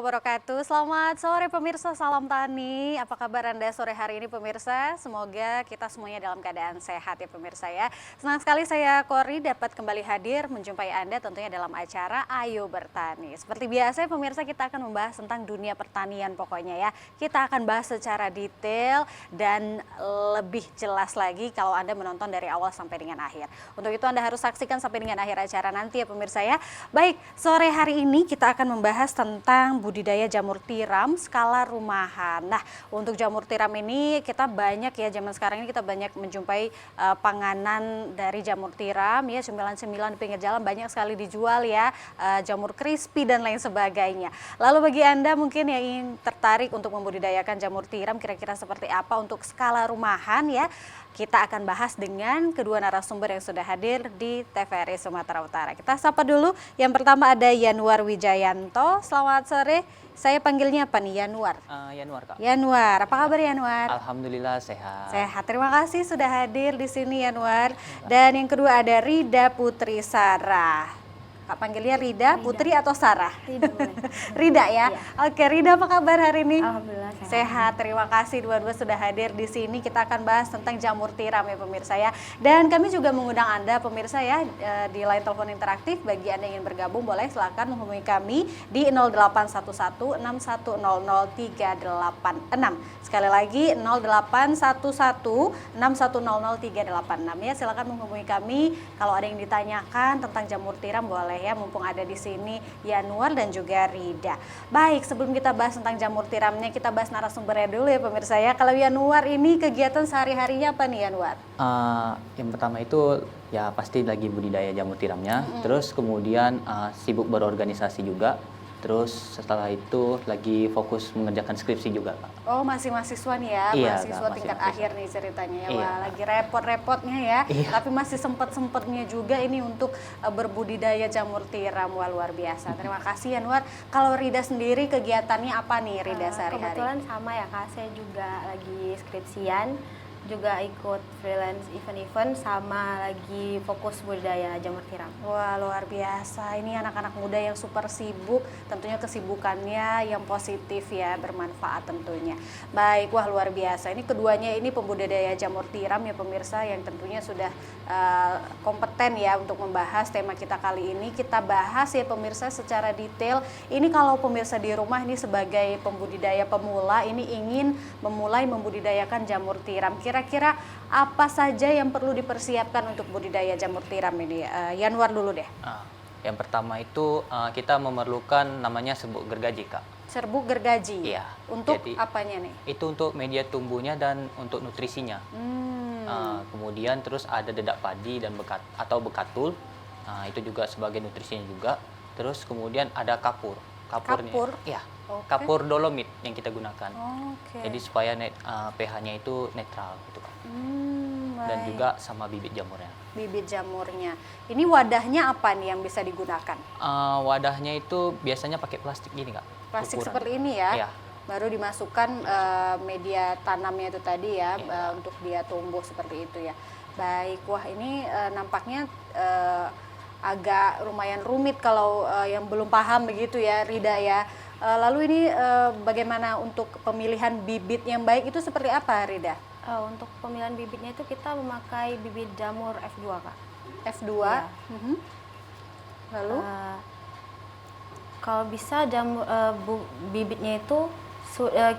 wabarakatuh. Selamat sore pemirsa, salam tani. Apa kabar Anda sore hari ini pemirsa? Semoga kita semuanya dalam keadaan sehat ya pemirsa ya. Senang sekali saya Kori dapat kembali hadir menjumpai Anda tentunya dalam acara Ayo Bertani. Seperti biasa pemirsa, kita akan membahas tentang dunia pertanian pokoknya ya. Kita akan bahas secara detail dan lebih jelas lagi kalau Anda menonton dari awal sampai dengan akhir. Untuk itu Anda harus saksikan sampai dengan akhir acara nanti ya pemirsa ya. Baik, sore hari ini kita akan membahas tentang budidaya jamur tiram skala rumahan. Nah, untuk jamur tiram ini kita banyak ya, zaman sekarang ini kita banyak menjumpai panganan dari jamur tiram ya, cemilan-cemilan di pinggir jalan banyak sekali dijual ya, jamur crispy dan lain sebagainya. Lalu bagi Anda mungkin yang ingin tertarik untuk membudidayakan jamur tiram kira-kira seperti apa untuk skala rumahan ya, kita akan bahas dengan kedua narasumber yang sudah hadir di TVRI Sumatera Utara. Kita sapa dulu, yang pertama ada Yanuar Wijayanto. Selamat sore, saya panggilnya apa nih, Yanuar? Yanuar, Kak. Yanuar, apa kabar Yanuar? Alhamdulillah sehat. Sehat, terima kasih sudah hadir di sini Yanuar. Dan yang kedua ada Rida Putri Sarah. Kak panggilnya Rida, Putri atau Sarah? Rida, Rida ya? Iya. Oke, Rida apa kabar hari ini? Alhamdulillah sehat. Sehat, terima kasih dua-dua sudah hadir di sini. Kita akan bahas tentang jamur tiram ya pemirsa ya. Dan kami juga mengundang Anda pemirsa ya di line telepon interaktif. Bagi Anda yang ingin bergabung boleh silakan menghubungi kami di 0811 6100 386. Sekali lagi 0811 6100 386 ya. Silakan menghubungi kami kalau ada yang ditanyakan tentang jamur tiram boleh ya, mumpung ada di sini Yanuar dan juga Rida. Baik, sebelum kita bahas tentang jamur tiramnya, kita bahas narasumbernya dulu ya pemirsa ya. Kalau Yanuar ini kegiatan sehari-harinya apa nih Yanuar? Yang pertama itu ya pasti lagi budidaya jamur tiramnya, terus kemudian sibuk berorganisasi juga, terus setelah itu lagi fokus mengerjakan skripsi juga, Kak. Oh, masih mahasiswa nih ya, Iya, mahasiswa Kak, tingkat masih akhir nih ceritanya ya. Iya, Wah, Kak. lagi repot-repotnya ya, Iya. tapi masih sempet-sempetnya juga ini untuk berbudidaya jamur tiram. Wah, luar biasa. Terima kasih Yanuar. Kalau Rida sendiri kegiatannya apa nih Rida sehari-hari? Kebetulan sama ya Kak, saya juga lagi skripsian, juga ikut freelance event-event, sama lagi fokus budidaya jamur tiram. Wah, luar biasa. Ini anak-anak muda yang super sibuk, tentunya kesibukannya yang positif ya, bermanfaat tentunya. Baik, wah luar biasa. Ini keduanya ini pembudidaya jamur tiram ya pemirsa, yang tentunya sudah kompeten ya untuk membahas tema kita kali ini. Kita bahas ya pemirsa secara detail. Ini kalau pemirsa di rumah ini sebagai pembudidaya pemula, ini ingin memulai membudidayakan jamur tiram. Kira-kira apa saja yang perlu dipersiapkan untuk budidaya jamur tiram ini? Yanuar dulu deh. Yang pertama itu kita memerlukan namanya serbuk gergaji, Kak. Serbuk gergaji. Iya. Untuk Jadi, apanya nih? Itu untuk media tumbuhnya dan untuk nutrisinya. Kemudian terus ada dedak padi dan bekatul. Itu juga sebagai nutrisinya juga. Terus kemudian ada kapur. Kapurnya, Kapur? Iya. Oke. Kapur dolomit yang kita gunakan. Oke. Jadi supaya pH-nya itu netral gitu, Kak. Dan Baik. juga sama bibit jamurnya. Bibit jamurnya. Ini wadahnya apa nih yang bisa digunakan? Wadahnya itu biasanya pakai plastik gini, Kak. Plastik Ukuran. seperti ini ya? Iya. Baru dimasukkan media tanamnya itu tadi ya, Iya. untuk dia tumbuh seperti itu ya. Baik, wah ini nampaknya agak lumayan rumit kalau yang belum paham begitu ya Rida ya. Lalu ini bagaimana untuk pemilihan bibit yang baik itu seperti apa Rida? Untuk pemilihan bibitnya itu kita memakai bibit jamur F2 Kak. F2. Iya. Mhm. Lalu? Kalau bisa bibitnya itu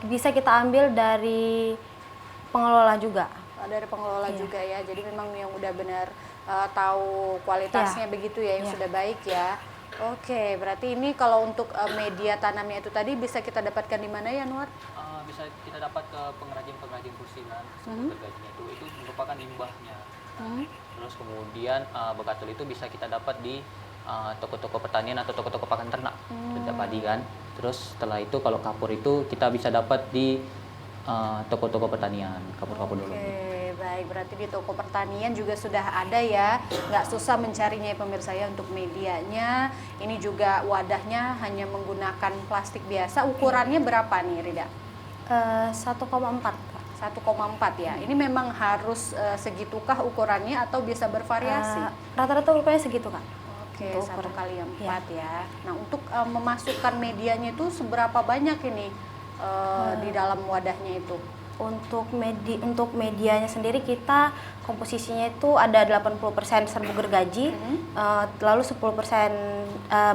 bisa kita ambil dari pengelola juga. Dari pengelola Iya. juga ya, jadi memang yang udah benar tahu kualitasnya Iya. begitu ya, yang Iya. sudah baik ya. Oke, berarti ini kalau untuk media tanamnya itu tadi bisa kita dapatkan di mana ya Nuar? Bisa kita dapat ke pengrajin porsinan serbuk gergajinya itu merupakan limbahnya. Terus kemudian bekatul itu bisa kita dapat di toko-toko pertanian atau toko-toko pakan ternak, dedak padi kan. Terus setelah itu kalau kapur itu kita bisa dapat di toko-toko pertanian, kapur-kapur dulu. Oke, baik, berarti di toko pertanian juga sudah ada ya, nggak susah mencarinya ya pemirsa ya. Untuk medianya ini juga wadahnya hanya menggunakan plastik biasa. Ukurannya berapa nih Rida? 1,4 Kak. 1,4 ya. Ini memang harus segitukah ukurannya atau bisa bervariasi? Rata-rata ukurannya segitu Kak. Oke, Untuk 1 kali 4 ya. Nah, untuk memasukkan medianya itu seberapa banyak ini di dalam wadahnya itu? Untuk medianya sendiri kita komposisinya itu ada 80% serbuk gergaji, lalu 10%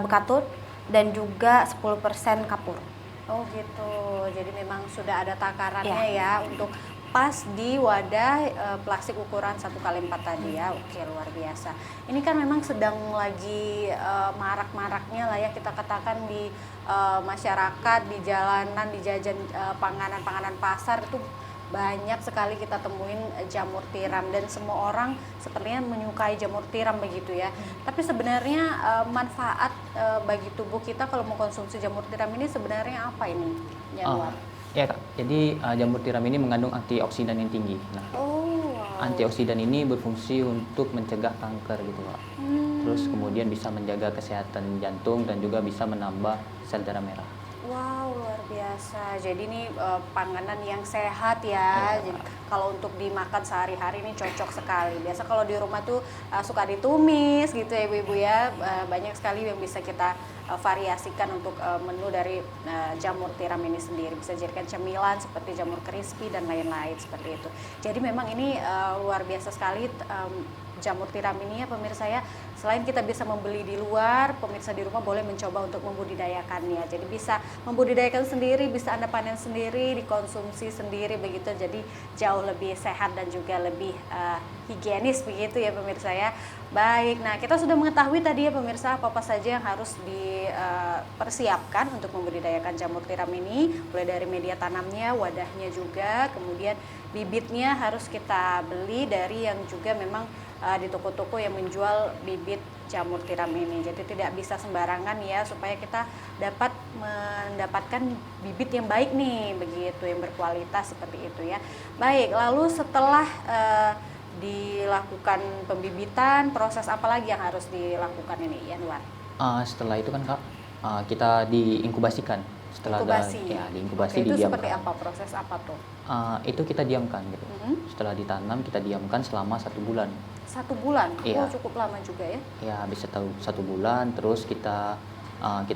bekatut dan juga 10% kapur. Oh gitu, jadi memang sudah ada takarannya Iya. ya untuk pas di wadah plastik ukuran 1 kali 4 tadi ya. Oke, luar biasa. Ini kan memang sedang lagi marak-maraknya lah ya kita katakan di masyarakat, di jalanan, di jajan panganan-panganan pasar itu banyak sekali kita temuin jamur tiram dan semua orang sepertinya menyukai jamur tiram begitu ya. Tapi sebenarnya manfaat bagi tubuh kita kalau mengkonsumsi jamur tiram ini sebenarnya apa ini, Januar? Ya Kak, jadi jamur tiram ini mengandung antioksidan yang tinggi. Nah, Oh, wow. antioksidan ini berfungsi untuk mencegah kanker gitu Kak. Terus kemudian bisa menjaga kesehatan jantung dan juga bisa menambah sel darah merah. Wow, luar biasa. Jadi ini panganan yang sehat ya. Iya. Jadi kalau untuk dimakan sehari-hari ini cocok sekali. Biasa kalau di rumah tuh suka ditumis gitu ya Ibu-ibu ya. Banyak sekali yang bisa kita variasikan untuk menu dari jamur tiram ini sendiri. Bisa dijadikan cemilan seperti jamur crispy dan lain-lain seperti itu. Jadi memang ini luar biasa sekali jamur tiram ini ya pemirsa ya. Selain kita bisa membeli di luar, pemirsa di rumah boleh mencoba untuk membudidayakannya. Jadi bisa membudidayakan sendiri, bisa Anda panen sendiri, dikonsumsi sendiri begitu. Jadi jauh lebih sehat dan juga lebih higienis begitu ya pemirsa ya. Baik, nah kita sudah mengetahui tadi ya pemirsa apa saja yang harus dipersiapkan untuk membudidayakan jamur tiram ini. Mulai dari media tanamnya, wadahnya juga, kemudian bibitnya harus kita beli dari yang juga memang di toko-toko yang menjual bibit jamur tiram ini. Jadi tidak bisa sembarangan ya supaya kita dapat mendapatkan bibit yang baik nih, begitu yang berkualitas seperti itu ya. Baik, lalu setelah dilakukan pembibitan, proses apa lagi yang harus dilakukan ini, Yanwar? Setelah itu kan Kak, kita diinkubasikan. Setelah Inkubasi. diinkubasi, Oke, itu didiamkan. seperti apa? Proses apa tuh? Itu kita diamkan gitu. Setelah ditanam kita diamkan selama 1 bulan. 1 bulan? Iya. Oh, cukup lama juga ya. Ya bisa tahu 1 bulan. Terus kita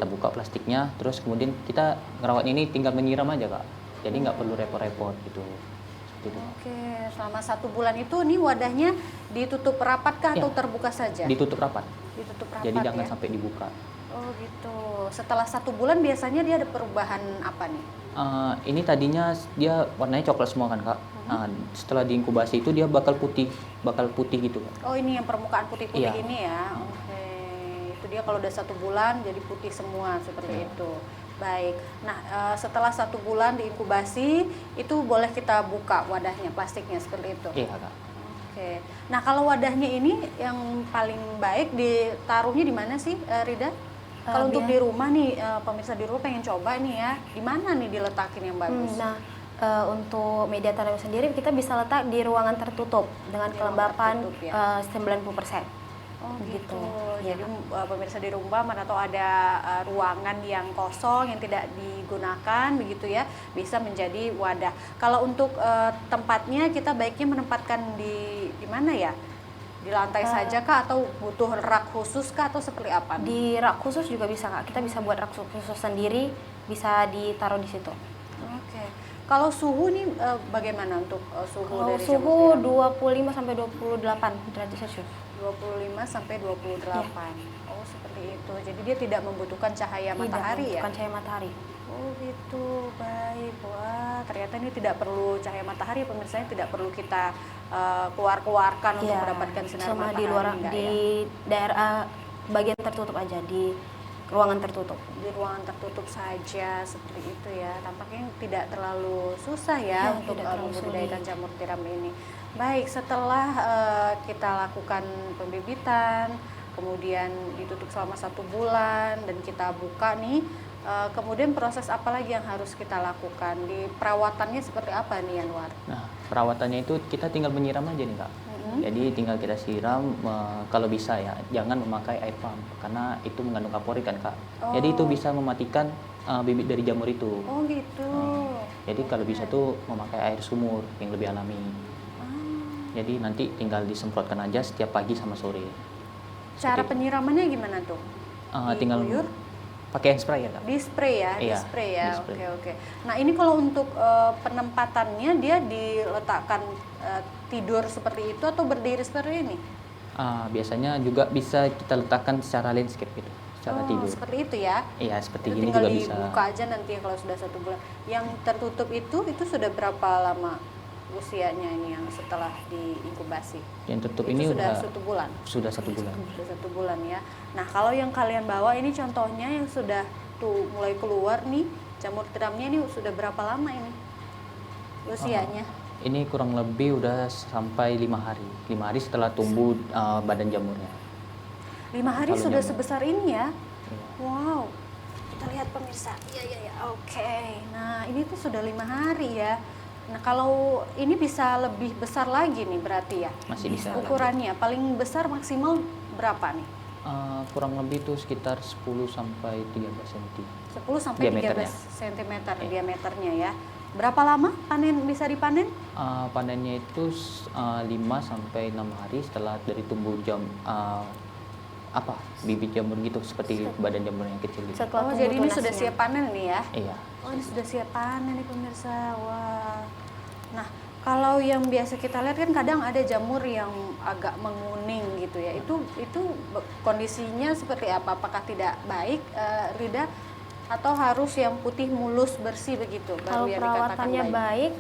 buka plastiknya. Terus kemudian kita ngerawatnya ini tinggal menyiram aja Kak. Jadi nggak perlu repot-repot gitu. Seperti itu. Oke, selama 1 bulan itu nih wadahnya ditutup rapat kah atau Ya. terbuka saja? Ditutup rapat. Ditutup rapat Jadi jangan ya. sampai dibuka. Oh gitu. Setelah 1 bulan biasanya dia ada perubahan apa nih? Ini tadinya dia warnanya coklat semua kan Kak. Setelah diinkubasi itu dia bakal putih gitu Kak. Oh ini yang permukaan putih-putih Iya. ini ya. Oke, itu dia kalau udah 1 bulan jadi putih semua seperti Iya. itu. Baik. Nah setelah 1 bulan diinkubasi itu boleh kita buka wadahnya, plastiknya seperti itu. Iya Kak. Oke. Nah kalau wadahnya ini yang paling baik ditaruhnya di mana sih, Rida? Kalau untuk di rumah nih, pemirsa di rumah pengen coba nih ya, di mana nih diletakin yang bagus? Nah, untuk media tanam sendiri kita bisa letak di ruangan tertutup dengan Di ruangan kelembapan tertutup, ya. 90%. Oh gitu. Gitu. Jadi pemirsa di rumah mana tahu ada ruangan yang kosong yang tidak digunakan begitu ya, bisa menjadi wadah. Kalau untuk tempatnya kita baiknya menempatkan di mana ya? Di lantai saja kah atau butuh rak khusus kah atau seperti apa? Di rak khusus juga bisa Kak. Kita bisa buat rak khusus sendiri, bisa ditaruh di situ. Oke. Kalau suhu nih bagaimana untuk suhu Kalau dari suhu jamur tiram? 25 sampai 28 derajat Celcius. 25 sampai 28. Oh, seperti itu. Jadi dia tidak membutuhkan cahaya matahari ya? Bukan cahaya matahari. Oh gitu, baik. Wah, ternyata ini tidak perlu cahaya matahari, pemirsanya tidak perlu kita keluar-keluarkan untuk mendapatkan sinar Cuma matahari. di luar enggak di ya? daerah bagian tertutup aja, di ruangan tertutup. Di ruangan tertutup saja seperti itu ya. Tampaknya tidak terlalu susah ya Ya, untuk tidak terlalu membudidayakan sulit. jamur tiram ini. Baik, setelah kita lakukan pembibitan, kemudian ditutup selama 1 bulan dan kita buka nih, kemudian proses apa lagi yang harus kita lakukan? Di perawatannya seperti apa nih, Yanwar? Nah, perawatannya itu kita tinggal menyiram aja nih Kak. Jadi tinggal kita siram, kalau bisa ya jangan memakai air pump karena itu mengandung kaporit kan Kak. Jadi itu bisa mematikan bibit dari jamur itu. Oh gitu. Jadi kalau bisa tuh memakai air sumur yang lebih alami. Jadi nanti tinggal disemprotkan aja setiap pagi sama sore. Cara Seperti itu. penyiramannya gimana tuh? Tinggal Diguyur? pakai hand spray ya, Kak. Di spray ya, di Iya, spray ya. di spray. Oke, oke. Nah, ini kalau untuk penempatannya dia diletakkan tidur seperti itu atau berdiri seperti ini? Biasanya juga bisa kita letakkan secara landscape gitu, secara Oh, tidur. seperti itu ya. Iya, seperti Itu ini tinggal juga bisa. dibuka aja nanti ya kalau sudah 1 bulan. Yang tertutup itu sudah berapa lama usianya ini yang setelah diinkubasi? Yang tutup Itu ini sudah udah 1 bulan. sudah 1 bulan. Sudah 1 bulan ya. Nah, kalau yang kalian bawa ini contohnya yang sudah tuh mulai keluar nih jamur tiramnya ini sudah berapa lama ini usianya? Ini kurang lebih udah sampai 5 hari. 5 hari setelah tumbuh badan jamurnya. 5 hari Kalau sudah jamur. sebesar ini ya? Iya. Wow. Kita lihat pemirsa. Iya, iya, iya. Oke. Nah, ini tuh sudah 5 hari ya. Nah, kalau ini bisa lebih besar lagi nih berarti ya? Masih bisa lagi. Ukurannya paling besar maksimal berapa nih? Kurang lebih itu sekitar 10 sampai 13 cm. 10 sampai 13 Diameternya. cm Iya. diameternya ya. Berapa lama bisa dipanen? Panennya itu 5 sampai 6 hari setelah dari tumbuh bibit jamur gitu, seperti badan jamur yang kecil gitu. Setelah Oh, tumbuh jadi ini tunasnya. sudah siap panen nih ya? Iya. Oh, ini sudah siap panen nih pemirsa. Wah. Nah, kalau yang biasa kita lihat kan kadang ada jamur yang agak menguning gitu ya. Itu kondisinya seperti apa? Apakah tidak baik, Rida? Atau harus yang putih mulus bersih begitu Kalau baru yang dikatakan perawatannya baik,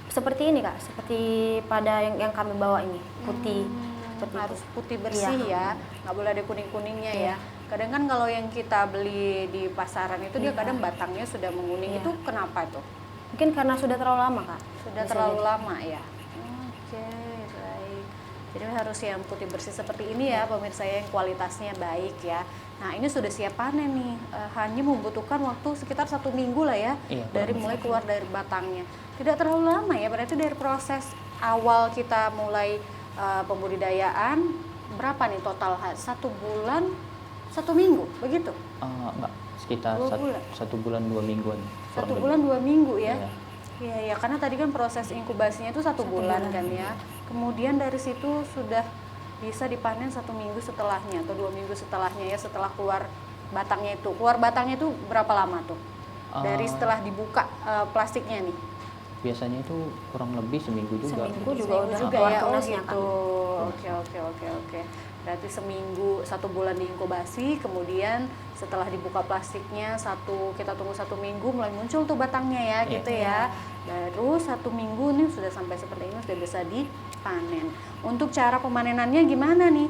seperti ini Kak, seperti pada yang kami bawa ini, putih. Seperti Harus itu. putih bersih Iya. ya, nggak boleh ada kuning-kuningnya Iya. ya. Kadang kan kalau yang kita beli di pasaran itu dia Iya. kadang batangnya sudah menguning. Iya. Itu kenapa tuh? Mungkin karena sudah terlalu lama Kak. Sudah Bisa terlalu jadi. lama ya. Oke, baik. Jadi harus yang putih bersih seperti ini ya, pemirsa yang kualitasnya baik ya. Nah, ini sudah siap panen nih. Hanya membutuhkan waktu sekitar 1 minggu lah ya, Iya, dari kurang mulai keluar dari batangnya. Tidak terlalu lama ya. Berarti dari proses awal kita mulai pembudidayaan berapa nih total? 1 bulan, 1 minggu, begitu? Enggak, sekitar 2 bulan. 1 bulan 2 mingguan. kurang 1 bulan lebih. 2 minggu ya? Iya. Iya, ya, karena tadi kan proses inkubasinya itu 1 bulan bulan. kan ya. Kemudian dari situ sudah bisa dipanen 1 minggu setelahnya atau 2 minggu setelahnya ya, setelah keluar batangnya itu. Keluar batangnya itu berapa lama tuh? Dari setelah dibuka plastiknya nih? Biasanya itu kurang lebih seminggu juga. Seminggu juga Seminggu udah juga keluar ya, oh tunasnya, gitu. Oke, oke, oke, oke. Berarti seminggu, 1 bulan diinkubasi, kemudian setelah dibuka plastiknya kita tunggu 1 minggu mulai muncul tuh batangnya ya, Iya. gitu ya. Baru 1 minggu nih sudah sampai seperti ini sudah bisa dipanen. Untuk cara pemanenannya gimana nih?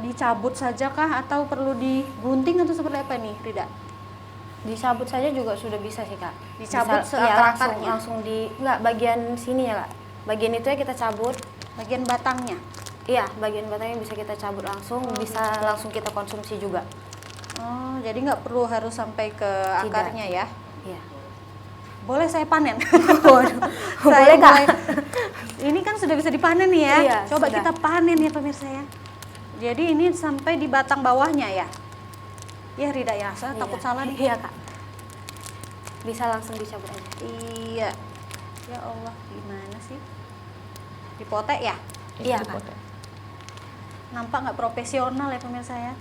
Dicabut saja kah atau perlu digunting atau seperti apa nih, Rida? Dicabut saja juga sudah bisa sih Kak. Dicabut Bisa, iya, seakar-akarnya? langsung enggak bagian sini ya Kak. Bagian itu ya kita cabut. Bagian batangnya? Iya, bagian batangnya bisa kita cabut langsung, bisa langsung kita konsumsi juga. Oh, jadi nggak perlu harus sampai ke akarnya ya? Iya. Boleh saya panen? Waduh, Saya boleh Kak. Ini kan sudah bisa dipanen nih ya. Iya, Coba sudah. kita panen ya pemirsa ya. Jadi ini sampai di batang bawahnya ya. Ya Rida ya, saya Iya. takut salah nih. Iya Kak. Bisa langsung dicabut aja. Iya. Ya Allah, gimana sih? Dipotek ya? Iya, itu Kak. potong. Nampak nggak profesional ya pemirsa ya?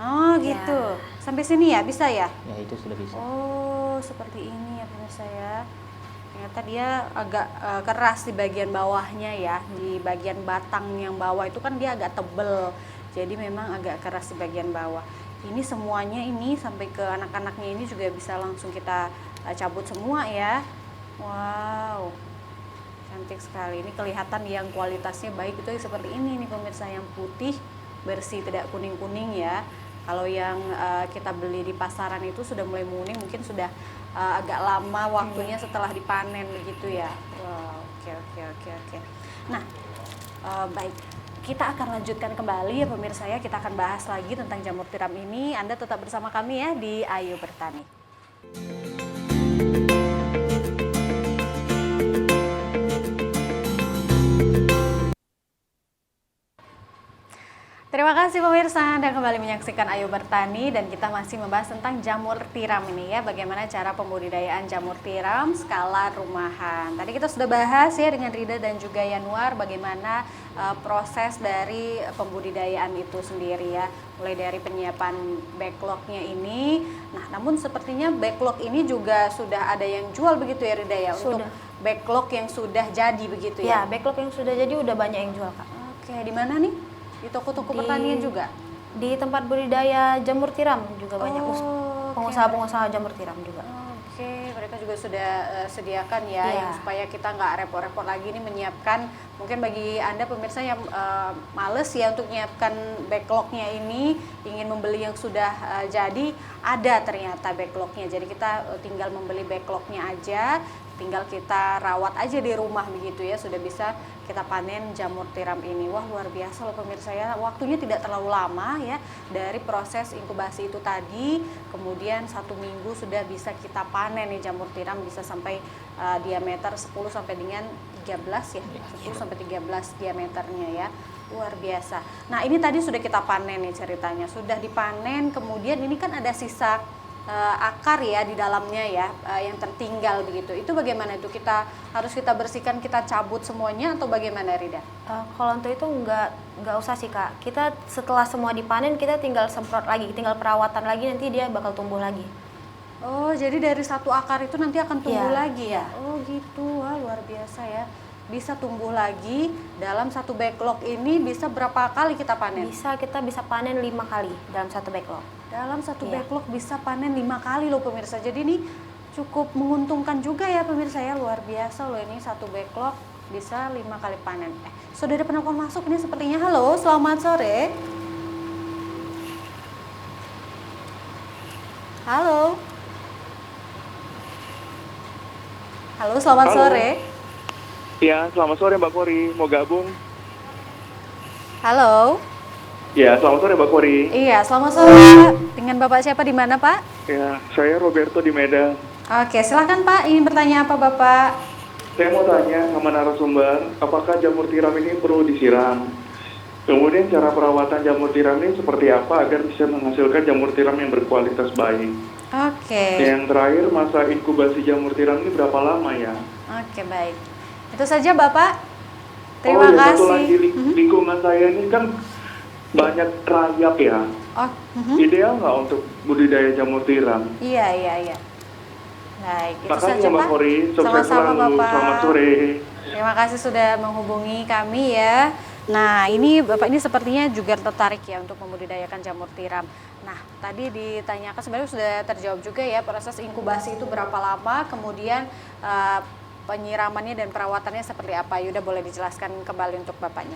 Oh gitu. Sampai sini ya, bisa ya? Ya itu sudah bisa. Oh, seperti ini ya pemirsa ya. Ternyata dia agak keras di bagian bawahnya ya. Di bagian batang yang bawah itu kan dia agak tebel. Jadi memang agak keras di bagian bawah. Ini semuanya ini sampai ke anak-anaknya ini juga bisa langsung kita cabut semua ya. Wow. Cantik sekali. Ini kelihatan yang kualitasnya baik itu seperti ini nih pemirsa, yang putih, bersih, tidak kuning-kuning ya. Kalau yang kita beli di pasaran itu sudah mulai menguning, mungkin sudah agak lama waktunya setelah dipanen begitu ya. Wow, oke, oke, oke, oke. Nah, baik, kita akan lanjutkan kembali ya pemirsa ya. Kita akan bahas lagi tentang jamur tiram ini. Anda tetap bersama kami ya di Ayo Bertani. Terima kasih pemirsa, Anda kembali menyaksikan Ayo Bertani dan kita masih membahas tentang jamur tiram ini ya, bagaimana cara pembudidayaan jamur tiram skala rumahan. Tadi kita sudah bahas ya dengan Rida dan juga Yanuar bagaimana proses dari pembudidayaan itu sendiri ya, mulai dari penyiapan backlognya ini. Nah, namun sepertinya backlog ini juga sudah ada yang jual begitu ya Rida ya, untuk Sudah. backlog yang sudah jadi begitu Ya, ya. backlog yang sudah jadi udah banyak yang jual, Kak. Oke, di mana nih? Di toko-toko pertanian juga? Di tempat budidaya jamur tiram juga banyak Oh, oke. pengusaha-pengusaha jamur tiram juga. Oke, mereka juga sudah sediakan ya, Iya. yang supaya kita nggak repot-repot lagi nih menyiapkan. Mungkin bagi Anda pemirsa yang males ya untuk menyiapkan backlognya ini, ingin membeli yang sudah jadi, ada ternyata backlognya. Jadi kita tinggal membeli backlognya aja, tinggal kita rawat aja di rumah begitu ya, sudah bisa kita panen jamur tiram ini. Wah, luar biasa loh pemirsa ya, waktunya tidak terlalu lama ya, dari proses inkubasi itu tadi, kemudian 1 minggu sudah bisa kita panen nih jamur tiram, bisa sampai diameter 10 sampai dengan 13 ya, 10 sampai 13 diameternya ya, luar biasa. Nah, ini tadi sudah kita panen nih ceritanya, sudah dipanen, kemudian ini kan ada sisa akar ya di dalamnya ya, yang tertinggal begitu. Itu bagaimana itu, kita harus kita bersihkan, kita cabut semuanya atau bagaimana Rida? Kalau untuk itu nggak usah sih, Kak. Kita setelah semua dipanen kita tinggal semprot lagi, tinggal perawatan lagi, nanti dia bakal tumbuh lagi. Oh, jadi dari satu akar itu nanti akan tumbuh Iya, lagi ya? iya. Oh gitu, wah luar biasa ya. Bisa tumbuh lagi dalam satu backlog ini, bisa berapa kali kita panen? Kita bisa panen 5 kali dalam satu backlog. Dalam satu Iya. backlog bisa panen 5 kali loh pemirsa. Jadi ini cukup menguntungkan juga ya pemirsa ya, luar biasa loh ini satu backlog bisa 5 kali panen. Sudah ada penelpon masuk ini sepertinya. Halo, selamat sore. Halo. Halo, selamat Halo. sore. Ya, selamat sore Mbak Kori. Mau gabung? Halo. Ya, selamat sore Mbak Kori. Iya, selamat sore Pak. Dengan Bapak siapa di mana Pak? Ya, saya Roberto di Medan. Oke, silahkan Pak. Ingin bertanya apa Bapak? Saya mau tanya sama narasumber, apakah jamur tiram ini perlu disiram? Kemudian cara perawatan jamur tiram ini seperti apa agar bisa menghasilkan jamur tiram yang berkualitas baik? Oke. Yang terakhir, masa inkubasi jamur tiram ini berapa lama ya? Oke, baik. Itu saja Bapak. Oh Terima ya, satu kasih. lagi, lingkungan saya ini kan banyak rayap ya. Oh, Ideal nggak untuk budidaya jamur tiram? iya, iya, iya. Baik, itu Makasih saja ya Mbak Pak. Kori, sukses Sama-sama selalu. Bapak. Selamat sore. Terima kasih sudah menghubungi kami ya. Nah, ini Bapak ini sepertinya juga tertarik ya untuk membudidayakan jamur tiram. Nah, tadi ditanyakan sebenarnya sudah terjawab juga ya, proses inkubasi itu berapa lama, kemudian penyiramannya dan perawatannya seperti apa. Yuda boleh dijelaskan kembali untuk Bapaknya.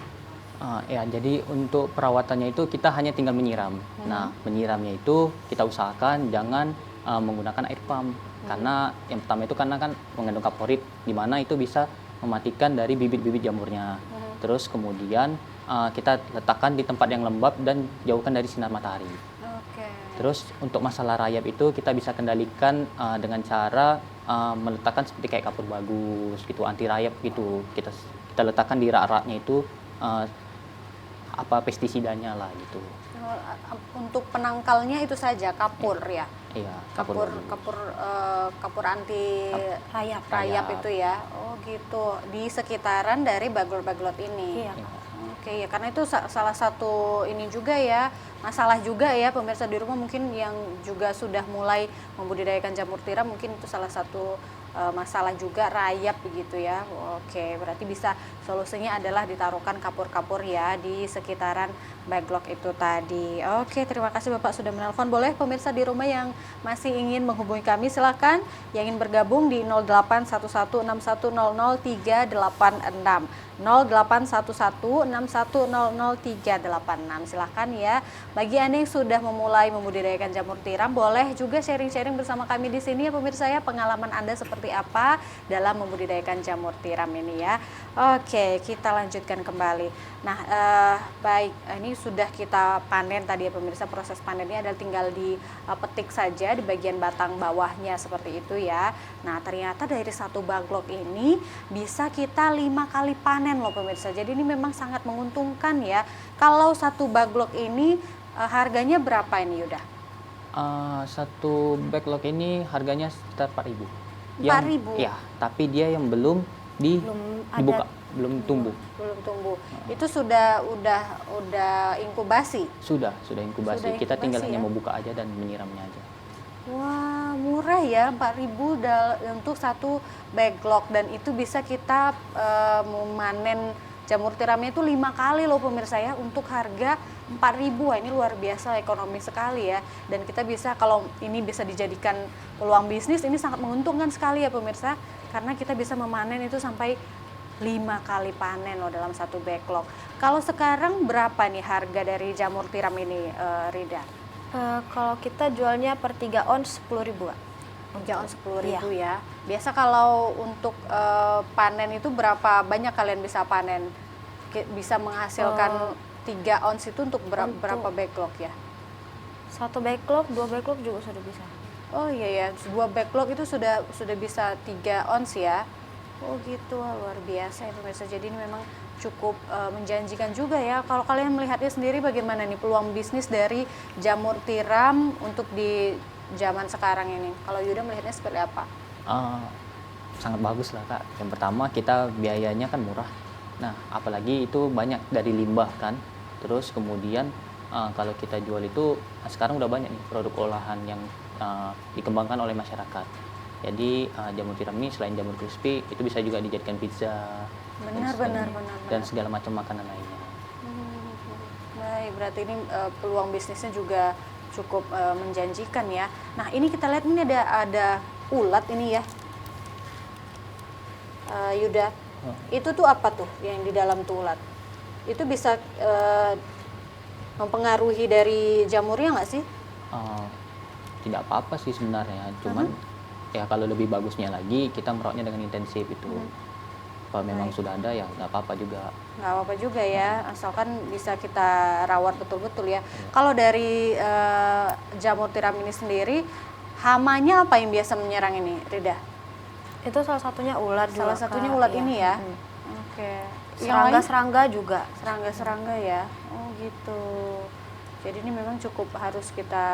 Ya, jadi untuk perawatannya itu kita hanya tinggal menyiram. Nah, menyiramnya itu kita usahakan jangan menggunakan air pump, karena yang pertama itu karena kan mengandung kaporit, di mana itu bisa mematikan dari bibit-bibit jamurnya. Terus kemudian kita letakkan di tempat yang lembab dan jauhkan dari sinar matahari. Oke. Terus untuk masalah rayap itu kita bisa kendalikan dengan cara meletakkan seperti kayak kapur bagus gitu, anti rayap gitu. Kita letakkan di rak-raknya itu pestisidanya lah gitu. Untuk penangkalnya itu saja kapur ya. Iya, Kapur bagus. kapur anti Rayap. rayap itu ya. Oh gitu. Di sekitaran dari baglot-baglot ini. Iya. Iya. Oke ya, karena itu salah satu ini juga ya, masalah juga ya pemirsa di rumah mungkin yang juga sudah mulai membudidayakan jamur tiram, mungkin itu salah satu masalah juga rayap begitu ya. Oke, berarti bisa solusinya adalah ditaruhkan kapur-kapur ya di sekitaran backlog itu tadi. Oke, terima kasih Bapak sudah menelpon. Boleh pemirsa di rumah yang masih ingin menghubungi kami silakan, yang ingin bergabung di 081161000386 081161000386 silahkan ya. Bagi Anda yang sudah memulai membudidayakan jamur tiram, boleh juga sharing-sharing bersama kami di sini ya pemirsa ya, pengalaman Anda seperti seperti apa dalam membudidayakan jamur tiram ini ya. Oke, kita lanjutkan kembali. Nah, baik, ini sudah kita panen tadi ya pemirsa, proses panennya adalah tinggal dipetik saja di bagian batang bawahnya seperti itu ya. Nah, ternyata dari satu baglok ini bisa kita 5 kali panen loh pemirsa. Jadi ini memang sangat menguntungkan ya. Kalau satu baglok ini harganya berapa ini Yuda? Satu backlog ini harganya sekitar 4.000. 4.000? Ya, tapi dia yang belum dibuka, belum tumbuh. Belum tumbuh. Itu udah inkubasi. Sudah inkubasi. Sudah Kita tinggal inkubasi hanya ya? membuka aja dan menyiramnya aja. Wah, murah ya 4.000 untuk satu backlog, dan itu bisa kita memanen jamur tiramnya itu 5 kali loh pemirsa ya, untuk harga 4.000. Wah, ini luar biasa ekonomi sekali ya. Dan kita bisa, kalau ini bisa dijadikan peluang bisnis, ini sangat menguntungkan sekali ya pemirsa, karena kita bisa memanen itu sampai 5 kali panen loh dalam satu backlog. Kalau sekarang berapa nih harga dari jamur tiram ini Rida? Kalau kita jualnya per 3 ons 10.000 Kak. 3 ons 10.000 ya. Biasa kalau untuk panen itu berapa banyak kalian bisa panen? Bisa menghasilkan 3 ons itu untuk berapa backlog ya? Satu backlog, 2 backlog juga sudah bisa. Oh iya ya, 2 backlog itu sudah bisa 3 ons ya. Oh gitu, wah, luar biasa ya pemirsa. Jadi ini memang cukup menjanjikan juga ya. Kalau kalian melihatnya sendiri bagaimana nih peluang bisnis dari jamur tiram untuk di zaman sekarang ini? Kalau Yuda melihatnya seperti apa? Sangat bagus lah Kak. Yang pertama, kita biayanya kan murah. Nah, apalagi itu banyak dari limbah kan. Terus kemudian kalau kita jual itu sekarang udah banyak nih produk olahan yang dikembangkan oleh masyarakat. Jadi jamur tiram ini selain jamur crispy itu bisa juga dijadikan pizza, Benar. dan segala macam makanan lainnya. Baik, berarti ini peluang bisnisnya juga cukup menjanjikan ya. Nah, ini kita lihat ini ada ulat ini ya, Yuda. Itu tuh apa tuh yang di dalam tuh ulat? Itu bisa mempengaruhi dari jamurnya nggak sih? Tidak apa-apa sih sebenarnya, cuman ya kalau lebih bagusnya lagi kita merawatnya dengan intensif itu. Kalau memang sudah ada ya nggak apa-apa juga. Nggak apa-apa juga ya, asalkan bisa kita rawat betul-betul ya. Kalau dari jamur tiram ini sendiri, hamanya apa yang biasa menyerang ini, Rida? Itu salah satunya ulat juga. Salah satunya Kak. ulat Iya. ini ya. Oke. Yang lain? Serangga-serangga juga. Serangga-serangga ya. Oh gitu. Jadi ini memang cukup harus kita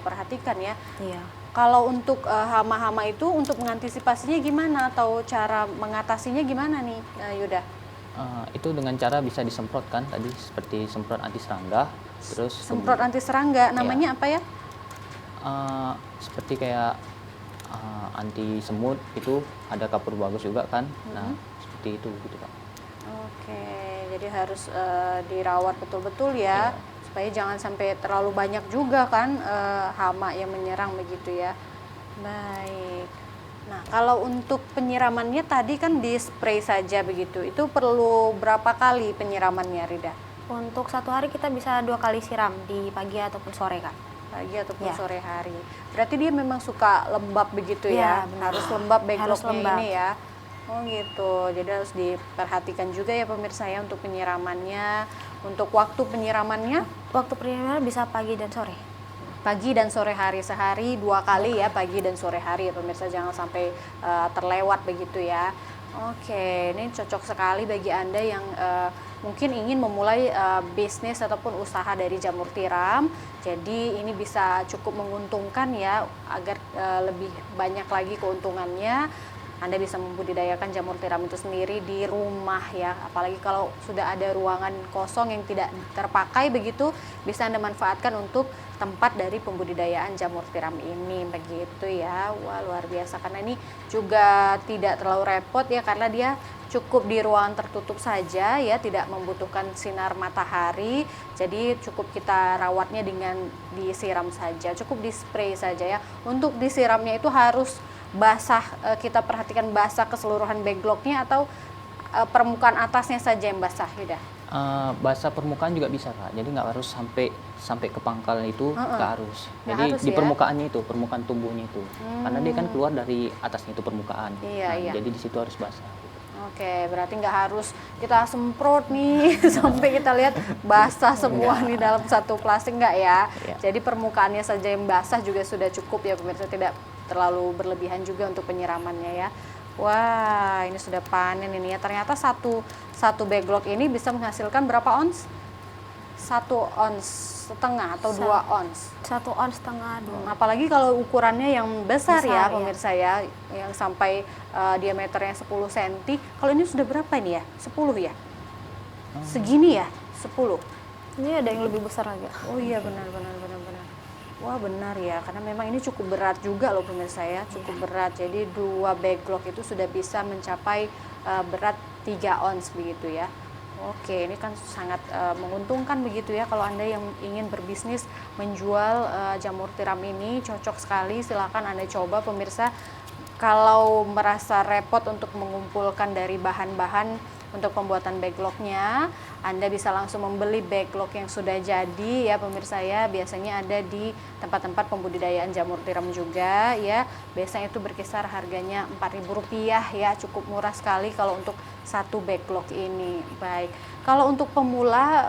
perhatikan ya. Iya. Kalau untuk hama-hama itu untuk mengantisipasinya gimana atau cara mengatasinya gimana nih, Yuda? Itu dengan cara bisa disemprotkan tadi seperti semprot anti serangga, terus Semprot anti serangga, namanya apa ya? seperti kayak anti semut itu ada kapur bagus juga kan. Nah, seperti itu gitu Kak. Oke, jadi harus dirawat betul-betul ya, supaya jangan sampai terlalu banyak juga kan hama yang menyerang begitu ya. Baik. Nah, kalau untuk penyiramannya tadi kan di spray saja begitu. Itu perlu berapa kali penyiramannya, Rida? Untuk satu hari kita bisa 2 kali siram di pagi ataupun sore Kak. Pagi ataupun Ya. sore hari. Berarti dia memang suka lembab begitu ya? Ya, benar. Harus lembab Harus backlognya lembab. ini ya. Oh gitu. Jadi harus diperhatikan juga ya pemirsa ya untuk penyiramannya. Untuk waktu penyiramannya Waktu penyiraman bisa pagi dan sore. pagi dan sore hari, sehari 2 kali ya, pagi dan sore hari ya pemirsa, jangan sampai terlewat begitu ya. Oke, ini cocok sekali bagi Anda yang mungkin ingin memulai bisnis ataupun usaha dari jamur tiram. Jadi ini bisa cukup menguntungkan ya, agar lebih banyak lagi keuntungannya. Anda bisa membudidayakan jamur tiram itu sendiri di rumah ya. Apalagi kalau sudah ada ruangan kosong yang tidak terpakai begitu, bisa Anda manfaatkan untuk tempat dari pembudidayaan jamur tiram ini begitu ya. Wah, luar biasa, karena ini juga tidak terlalu repot ya, karena dia cukup di ruangan tertutup saja ya, tidak membutuhkan sinar matahari. Jadi cukup kita rawatnya dengan disiram saja, cukup di spray saja ya. Untuk disiramnya itu harus basah, kita perhatikan basah keseluruhan backlognya atau permukaan atasnya saja yang basah, Yuda? Basah permukaan juga bisa Kak, jadi nggak harus sampai ke pangkal itu, nggak harus. Nggak Jadi harus di ya? permukaannya itu, permukaan tubuhnya itu, karena dia kan keluar dari atasnya itu permukaan. Iya, Nah, iya. jadi di situ harus basah. Oke, berarti nggak harus kita semprot nih sampai kita lihat basah semua nih dalam satu plastik, nggak ya? Iya. Jadi permukaannya saja yang basah juga sudah cukup ya pemirsa, tidak terlalu berlebihan juga untuk penyiramannya ya. Wah, ini sudah panen ini ya. Ternyata satu backlog ini bisa menghasilkan berapa ons? 1,5 ons atau 2 ons. 1,5 ons, 2. Apalagi kalau ukurannya yang besar, Besar, ya ya. pemirsa ya, yang sampai diameternya 10 cm. Kalau ini sudah berapa ini ya? 10 ya? Segini ya? 10. Ini ada yang lebih besar lagi. Oh iya, benar. Wah, benar ya, karena memang ini cukup berat juga loh pemirsa ya, cukup berat. Jadi 2 backlog itu sudah bisa mencapai berat 3 ons begitu ya. Oke, ini kan sangat menguntungkan begitu ya kalau Anda yang ingin berbisnis menjual jamur tiram ini, cocok sekali. Silakan Anda coba pemirsa. Kalau merasa repot untuk mengumpulkan dari bahan-bahan untuk pembuatan backlognya, Anda bisa langsung membeli backlog yang sudah jadi ya pemirsa ya. Biasanya ada di tempat-tempat pembudidayaan jamur tiram juga ya. Biasanya itu berkisar harganya Rp4.000 ya, cukup murah sekali kalau untuk satu backlog ini. Baik, kalau untuk pemula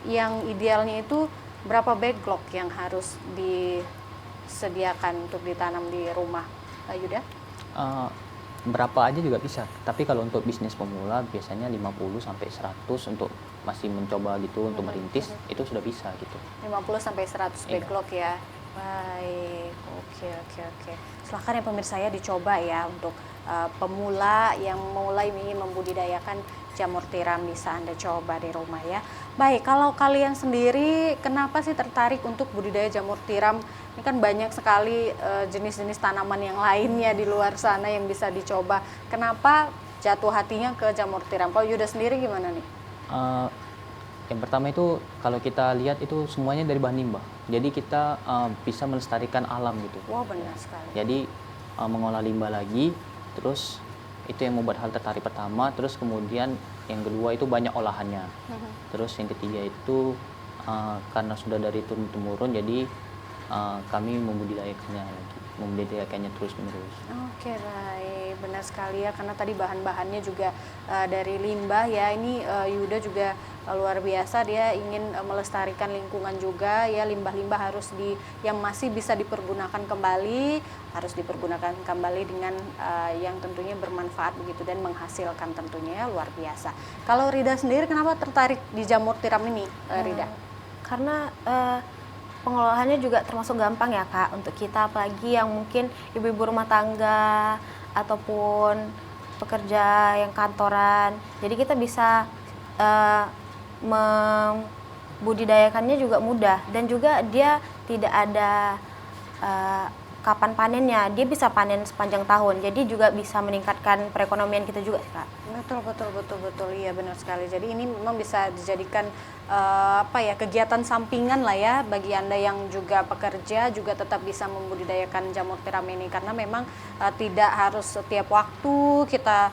yang idealnya itu berapa backlog yang harus disediakan untuk ditanam di rumah, Pak Yuda? Berapa aja juga bisa, tapi kalau untuk bisnis pemula biasanya 50 sampai 100 untuk masih mencoba gitu, untuk merintis itu sudah bisa gitu. 50 sampai 100 Iya. backlog ya. Baik, oke. Silahkan ya pemirsa ya dicoba ya untuk pemula yang mulai ingin membudidayakan jamur tiram, bisa Anda coba di rumah ya. Baik, kalau kalian sendiri kenapa sih tertarik untuk budidaya jamur tiram? Ini kan banyak sekali jenis-jenis tanaman yang lainnya di luar sana yang bisa dicoba. Kenapa jatuh hatinya ke jamur tiram? Kalau Yuda sendiri gimana nih? Yang pertama itu kalau kita lihat itu semuanya dari bahan limbah, jadi kita bisa melestarikan alam gitu. Wah, benar sekali. Jadi mengolah limbah lagi, terus itu yang membuat hal tertarik pertama. Terus kemudian yang kedua itu banyak olahannya. Terus yang ketiga itu karena sudah dari turun temurun, jadi kami membudidayakannya terus menerus. Oke, baik, benar sekali ya, karena tadi bahan-bahannya juga dari limbah ya. Ini Yuda juga luar biasa, dia ingin melestarikan lingkungan juga ya. Limbah-limbah yang masih bisa dipergunakan kembali, harus dipergunakan kembali dengan yang tentunya bermanfaat begitu dan menghasilkan tentunya ya, luar biasa. Kalau Rida sendiri kenapa tertarik di jamur tiram ini, Rida? Karena pengelolaannya juga termasuk gampang ya Kak untuk kita, apalagi yang mungkin ibu-ibu rumah tangga ataupun pekerja yang kantoran. Jadi kita bisa membudidayakannya juga mudah, dan juga dia tidak ada kapan panennya, dia bisa panen sepanjang tahun. Jadi juga bisa meningkatkan perekonomian kita juga Kak. Betul, iya benar sekali. Jadi ini memang bisa dijadikan kegiatan sampingan lah ya bagi Anda yang juga pekerja, juga tetap bisa membudidayakan jamur tiram ini, karena memang tidak harus setiap waktu kita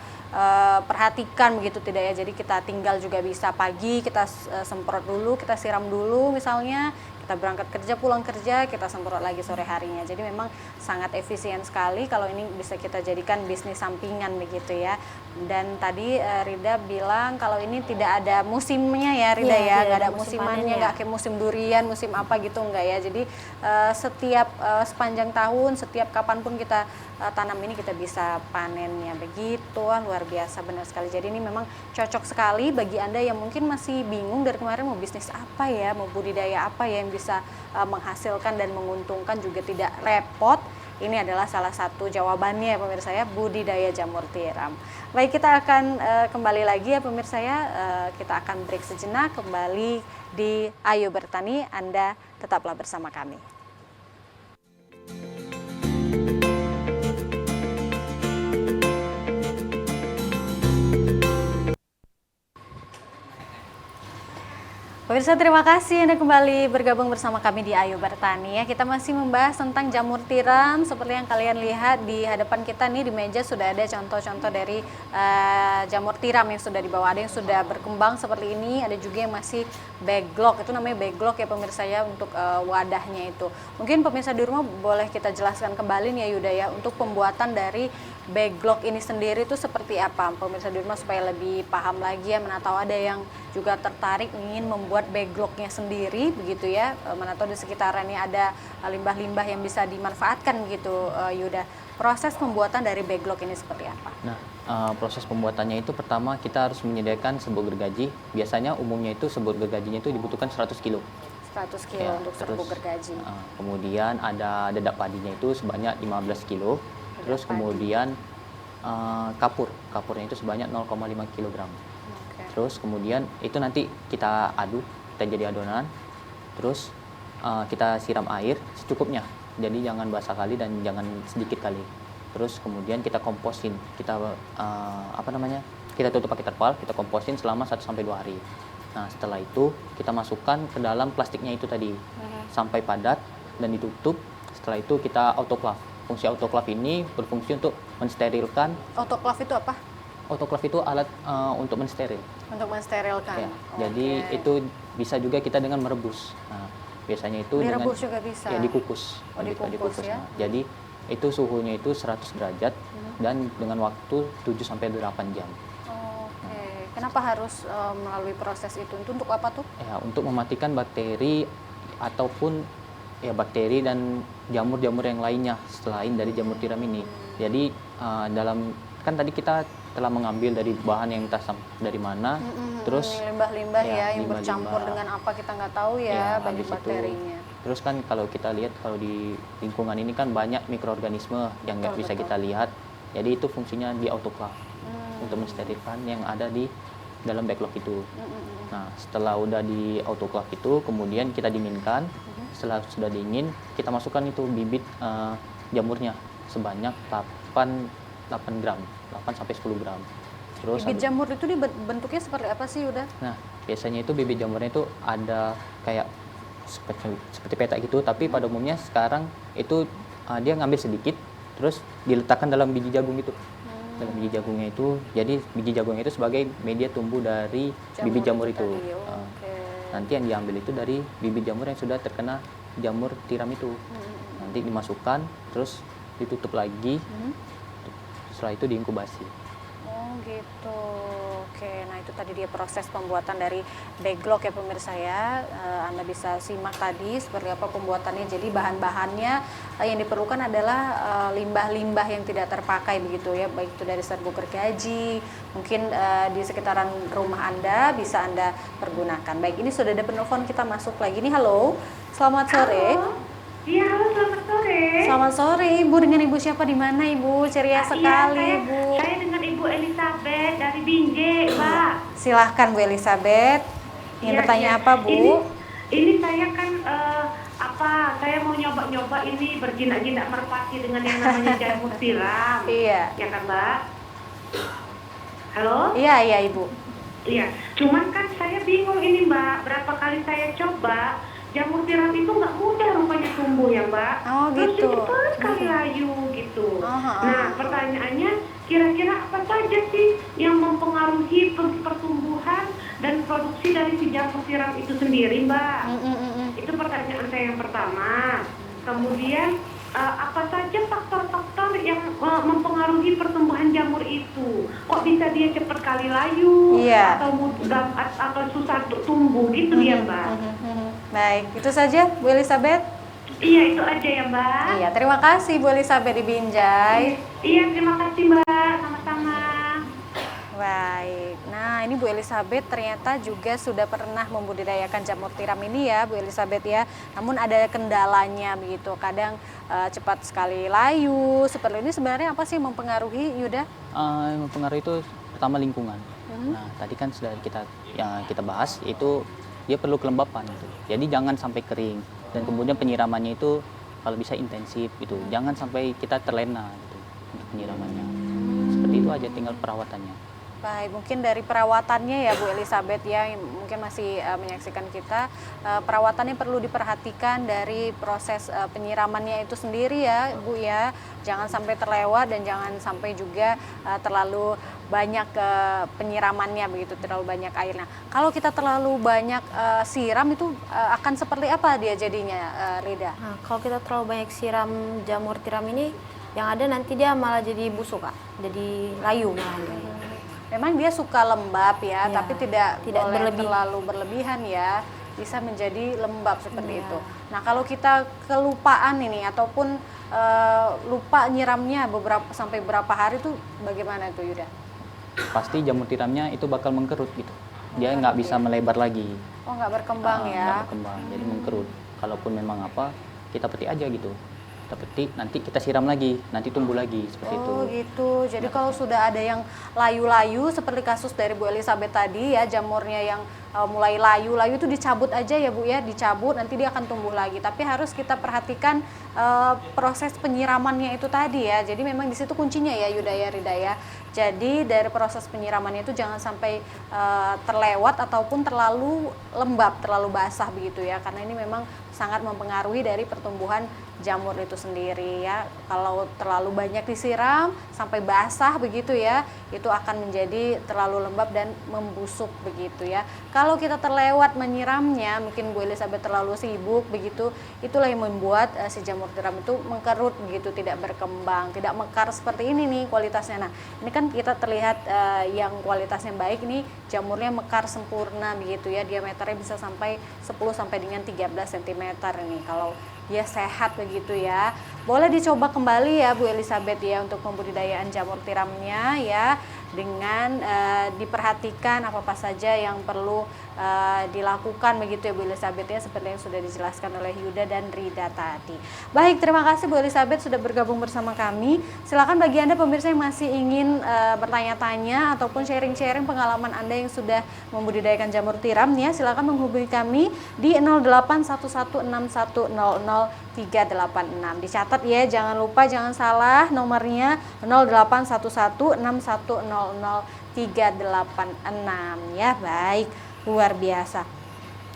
perhatikan begitu, tidak ya. Jadi kita tinggal juga bisa pagi kita semprot dulu, kita siram dulu misalnya, kita berangkat kerja, pulang kerja, kita semprot lagi sore harinya. Jadi memang sangat efisien sekali kalau ini bisa kita jadikan bisnis sampingan begitu ya. Dan tadi Rida bilang kalau ini tidak ada musimnya ya Rida Iya, ya, tidak nggak ada ada musim musimannya, panennya. nggak kayak musim durian, musim apa gitu enggak ya. Jadi setiap sepanjang tahun, setiap kapanpun kita tanam ini kita bisa panennya begitu. Wah, luar biasa, benar sekali. Jadi ini memang cocok sekali bagi Anda yang mungkin masih bingung dari kemarin mau bisnis apa ya, mau budidaya apa ya yang bisa menghasilkan dan menguntungkan juga tidak repot. Ini adalah salah satu jawabannya ya pemirsa ya, budidaya jamur tiram. Baik, kita akan kembali lagi ya pemirsa ya, kita akan break sejenak, kembali di Ayo Bertani, Anda tetaplah bersama kami. Pemirsa, terima kasih Anda kembali bergabung bersama kami di Ayo Bertani ya. Kita masih membahas tentang jamur tiram. Seperti yang kalian lihat di hadapan kita nih di meja sudah ada contoh-contoh dari jamur tiram yang sudah dibawa. Ada yang sudah berkembang seperti ini, ada juga yang masih backlog. Itu namanya backlog ya pemirsa ya, untuk wadahnya itu. Mungkin pemirsa di rumah boleh kita jelaskan kembali nih ya Yuda ya, untuk pembuatan dari backlog ini sendiri itu seperti apa pemirsa di rumah, supaya lebih paham lagi ya. Mana tahu ada yang juga tertarik ingin membuat backlognya sendiri begitu ya, mana tahu di sekitarannya ada limbah-limbah yang bisa dimanfaatkan gitu Yuda. Proses pembuatan dari backlog ini seperti apa? Nah, proses pembuatannya itu pertama kita harus menyediakan serbuk gergaji. Biasanya umumnya itu serbuk gergajinya itu dibutuhkan 100 kilo. 100 kilo Ya, untuk serbuk gergaji. Kemudian ada dedak padinya itu sebanyak 15 kilo. Terus kemudian kapurnya itu sebanyak 0,5 kilogram. Terus kemudian itu nanti kita aduk, kita jadi adonan. Terus kita siram air secukupnya. Jadi jangan basah kali dan jangan sedikit kali. Terus kemudian kita komposin. Kita kita tutup pakai terpal, kita komposin selama 1 sampai 2 hari. Nah, setelah itu kita masukkan ke dalam plastiknya itu tadi sampai padat dan ditutup. Setelah itu kita autoclave. Fungsi autoclave ini berfungsi untuk mensterilkan. Autoclave itu apa? Autoclave itu alat untuk mensteril. Untuk mensterilkan. Ya, jadi itu bisa juga kita dengan merebus. Nah, biasanya itu direbus dengan, juga bisa. Ya, dikukus. Oh, dikukus ya. Nah, jadi itu suhunya itu 100 derajat dan dengan waktu 7 sampai 8 jam. Kenapa harus melalui proses itu? Untuk apa tuh? Ya, untuk mematikan bakteri ataupun ya bakteri dan jamur-jamur yang lainnya selain dari jamur tiram ini. Jadi kan tadi kita telah mengambil dari bahan yang entah dari mana, terus limbah-limbah ya yang limbah-limbah. bercampur dengan apa kita nggak tahu ya, banyak bakterinya. Terus kan kalau kita lihat kalau di lingkungan ini kan banyak mikroorganisme yang nggak bisa kita lihat. Jadi itu fungsinya di autoclave untuk mensterilkan yang ada di dalam backlog itu. Nah, setelah udah di autoclave itu kemudian kita dinginkan. Setelah sudah dingin kita masukkan itu bibit jamurnya sebanyak 8 gram, 8 sampai 10 gram. Terus bibit jamur itu bentuknya seperti apa sih udah? Nah, biasanya itu bibit jamurnya itu ada kayak seperti peta gitu, tapi pada umumnya sekarang itu dia ngambil sedikit terus diletakkan dalam biji jagung itu. Dalam biji jagungnya itu, jadi biji jagungnya itu sebagai media tumbuh dari bibit jamur itu. Nanti yang diambil itu dari bibit jamur yang sudah terkena jamur tiram itu. Nanti dimasukkan, terus ditutup lagi. Setelah itu diinkubasi. Oh gitu. Oke, nah itu tadi dia proses pembuatan dari backlog ya pemirsa ya. Anda bisa simak tadi seperti apa pembuatannya. Jadi bahan-bahannya yang diperlukan adalah limbah-limbah yang tidak terpakai begitu ya, baik itu dari serbuk gergaji, mungkin di sekitaran rumah Anda bisa Anda pergunakan. Baik, ini sudah ada penelpon, kita masuk lagi nih. Halo, selamat sore. Iya, halo, selamat sore. Selamat sore, Ibu. Dengan Ibu siapa, di mana Ibu? Ceria sekali, Ibu. Saya dengan Ibu Elizabeth dari Binjai, Mbak. Silahkan Bu Elizabeth. Ingin bertanya apa, Bu? Ini saya kan saya mau nyoba-nyoba ini berjinak-jinak merpati dengan yang namanya jamur tiram. Iya. Ya kan, Mbak? Halo? Iya, Ibu. Iya. Cuman kan saya bingung ini, Mbak. Berapa kali saya coba, jamur tiram itu nggak mudah rupanya tumbuh ya, Mbak. Oh, gitu. Terus cepat sekali layu gitu. Nah, pertanyaannya kira-kira apa saja sih yang mempengaruhi pertumbuhan dan produksi dari si jamur tiram itu sendiri, Mbak? Itu pertanyaan saya yang pertama. Kemudian apa saja faktor-faktor yang mempengaruhi pertumbuhan jamur itu? Kok bisa dia cepat kali layu atau mudah atau susah untuk tumbuh gitu ya, Mbak? Baik, itu saja Bu Elizabeth. Iya, itu aja ya, Mbak. Iya, terima kasih Bu Elizabeth di Binjai. Iya, terima kasih, Mbak. Sama-sama. Baik, nah ini Bu Elizabeth ternyata juga sudah pernah membudidayakan jamur tiram ini ya Bu Elizabeth ya. Namun ada kendalanya begitu, kadang cepat sekali layu. Seperti ini sebenarnya apa sih yang mempengaruhi, Yuda? Yang mempengaruhi itu pertama lingkungan. Nah, tadi kan sudah kita bahas itu dia perlu kelembapan gitu. Jadi jangan sampai kering dan kemudian penyiramannya itu kalau bisa intensif gitu. Jangan sampai kita terlena gitu untuk penyiramannya. Seperti itu aja, tinggal perawatannya. Baik, mungkin dari perawatannya ya Bu Elizabeth ya, yang mungkin masih menyaksikan kita, perawatannya perlu diperhatikan dari proses penyiramannya itu sendiri ya Bu ya, jangan sampai terlewat dan jangan sampai juga terlalu banyak penyiramannya begitu, terlalu banyak airnya. Kalau kita terlalu banyak siram itu akan seperti apa dia jadinya, Rida? Nah, kalau kita terlalu banyak siram jamur tiram ini, yang ada nanti dia malah jadi busuk Kak, jadi layu malah. Memang dia suka lembab ya, Ya, tapi tidak boleh berlebih. terlalu berlebihan ya, bisa menjadi lembab seperti Ya. itu. Nah kalau kita kelupaan ini ataupun lupa nyiramnya sampai berapa hari itu bagaimana tuh Yuda? Pasti jamur tiramnya itu bakal mengkerut gitu. Dia nggak bisa melebar lagi. Oh nggak berkembang ya? Nggak berkembang, jadi mengkerut. Kalaupun memang apa, kita petik aja gitu. Kita petik, nanti kita siram lagi, nanti tumbuh lagi seperti itu. Oh gitu. Jadi kalau sudah ada yang layu-layu seperti kasus dari Bu Elizabeth tadi ya, jamurnya yang mulai layu-layu itu dicabut aja ya Bu ya, dicabut nanti dia akan tumbuh lagi. Tapi harus kita perhatikan proses penyiramannya itu tadi ya. Jadi memang di situ kuncinya ya Yuda ya, Rida ya. Jadi dari proses penyiramannya itu jangan sampai terlewat ataupun terlalu lembab, terlalu basah begitu ya. Karena ini memang sangat mempengaruhi dari pertumbuhan jamur itu sendiri ya. Kalau terlalu banyak disiram sampai basah begitu ya, itu akan menjadi terlalu lembab dan membusuk begitu ya. Kalau kita terlewat menyiramnya, mungkin Bu Elizabeth terlalu sibuk begitu, itulah yang membuat si jamur tiram itu mengkerut begitu, tidak berkembang, tidak mekar seperti ini nih kualitasnya. Nah, ini kan kita terlihat yang kualitasnya baik ini jamurnya mekar sempurna begitu ya, diameternya bisa sampai 10 sampai dengan 13 cm ini kalau dia sehat begitu ya. Boleh dicoba kembali ya Bu Elizabeth ya untuk pembudidayaan jamur tiramnya ya, dengan diperhatikan apa saja yang perlu dilakukan begitu ya Bu Elizabeth ya, seperti yang sudah dijelaskan oleh Yuda dan Rida tadi. Baik, terima kasih Bu Elizabeth sudah bergabung bersama kami. Silakan bagi Anda pemirsa yang masih ingin bertanya-tanya ataupun sharing-sharing pengalaman Anda yang sudah membudidayakan jamur tiram ya, silakan menghubungi kami di 081161000386. Dicatat ya, jangan lupa, jangan salah nomornya 081161600386 ya. Baik, luar biasa.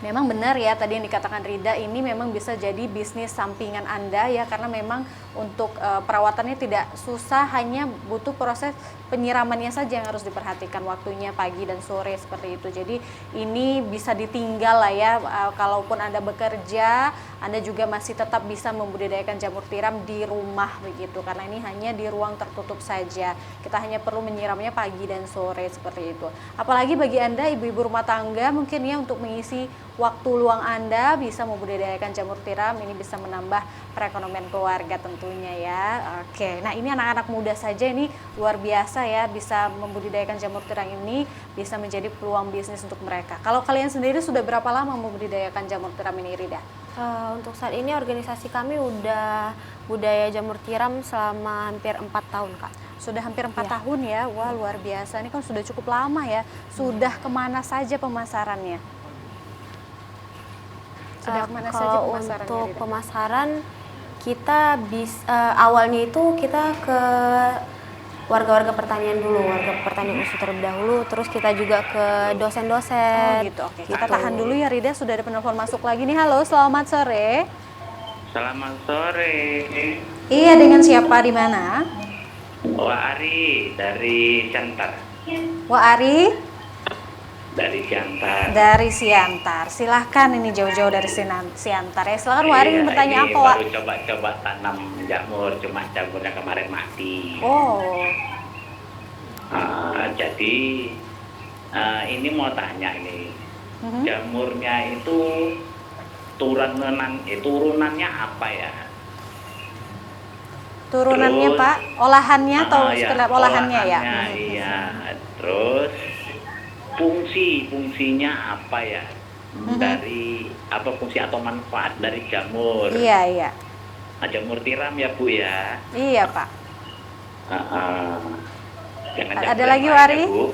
Memang benar ya tadi yang dikatakan Rida, ini memang bisa jadi bisnis sampingan Anda ya, karena memang untuk perawatannya tidak susah, hanya butuh proses penyiramannya saja yang harus diperhatikan, waktunya pagi dan sore seperti itu. Jadi ini bisa ditinggal lah ya, kalaupun Anda bekerja, Anda juga masih tetap bisa membudidayakan jamur tiram di rumah begitu, karena ini hanya di ruang tertutup saja. Kita hanya perlu menyiramnya pagi dan sore seperti itu. Apalagi bagi Anda ibu-ibu rumah tangga mungkin ya, untuk mengisi waktu luang Anda bisa membudidayakan jamur tiram, ini bisa menambah perekonomian keluarga tentunya ya. Oke, nah ini anak-anak muda saja ini luar biasa ya, bisa membudidayakan jamur tiram ini bisa menjadi peluang bisnis untuk mereka. Kalau kalian sendiri sudah berapa lama membudidayakan jamur tiram ini, Rida? Untuk saat ini organisasi kami udah budaya jamur tiram selama hampir 4 tahun Kak. Sudah hampir 4 Ya. tahun ya, wah luar biasa, ini kan sudah cukup lama ya. Sudah kemana saja pemasarannya? Sudah kemana saja Kalau pemasarannya, untuk Rida? pemasaran kita awalnya itu kita ke warga-warga pertanian dulu, warga pertanian usul terlebih dahulu, terus kita juga ke Oh dosen-dosen. gitu, oke. Kita tahan dulu ya Rida, sudah ada penelpon masuk lagi nih. Halo, selamat sore. Selamat sore. Iya, dengan siapa, di mana? Wah Ari dari Siantar. Wah Ari Dari Siantar. dari Siantar. Silahkan, ini jauh-jauh dari Siantar ya. Silahkan Wah Ari, Iya, bertanya ini apa Wak? baru coba-coba tanam jamur, cuma jamurnya kemarin mati. Oh, Jadi ini mau tanya ini, mhm. jamurnya itu turunannya apa ya? Turunannya Terus, Pak, olahannya atau ya, sekedar olahannya ya? olahannya, iya. Terus fungsinya apa ya? Dari apa fungsi atau manfaat dari jamur? Iya, iya. Nah, jamur tiram ya Bu ya. Iya Pak. Jangan Ada jamur lagi, yang lain Wari? ya, Bu.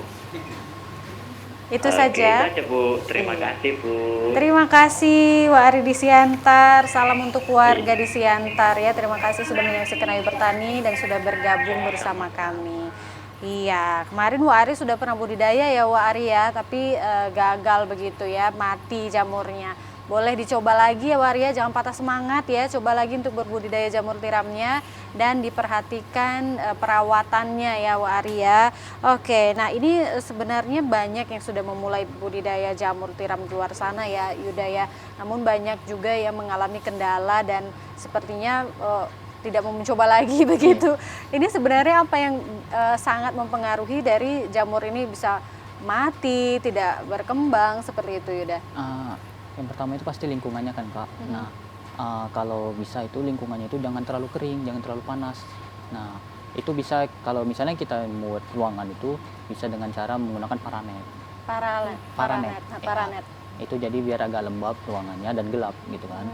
Itu Oke, saja. itu aja Bu. Terima Iya. kasih Bu. Terima kasih Wak Ari di Siantar. Salam untuk warga di Siantar ya. Terima kasih sudah menyaksikan Ayu Bertani dan sudah bergabung bersama kami. Iya, kemarin Wa Ari sudah pernah budidaya ya Wa Ari ya, tapi gagal begitu ya, mati jamurnya. Boleh dicoba lagi ya Wa Ari ya, jangan patah semangat ya, coba lagi untuk berbudidaya jamur tiramnya dan diperhatikan perawatannya ya Wa Ari ya. Oke, nah ini sebenarnya banyak yang sudah memulai budidaya jamur tiram di luar sana ya Yuda ya. Namun banyak juga yang mengalami kendala dan sepertinya tidak mau mencoba lagi begitu. Ini sebenarnya apa yang sangat mempengaruhi dari jamur ini bisa mati, tidak berkembang seperti itu Yuda? Yang pertama itu pasti lingkungannya kan Kak. Nah, kalau bisa itu lingkungannya itu jangan terlalu kering, jangan terlalu panas. Nah, itu bisa kalau misalnya kita buat ruangan itu bisa dengan cara menggunakan paranet. Paranet. Itu jadi biar agak lembab ruangannya dan gelap gitu kan.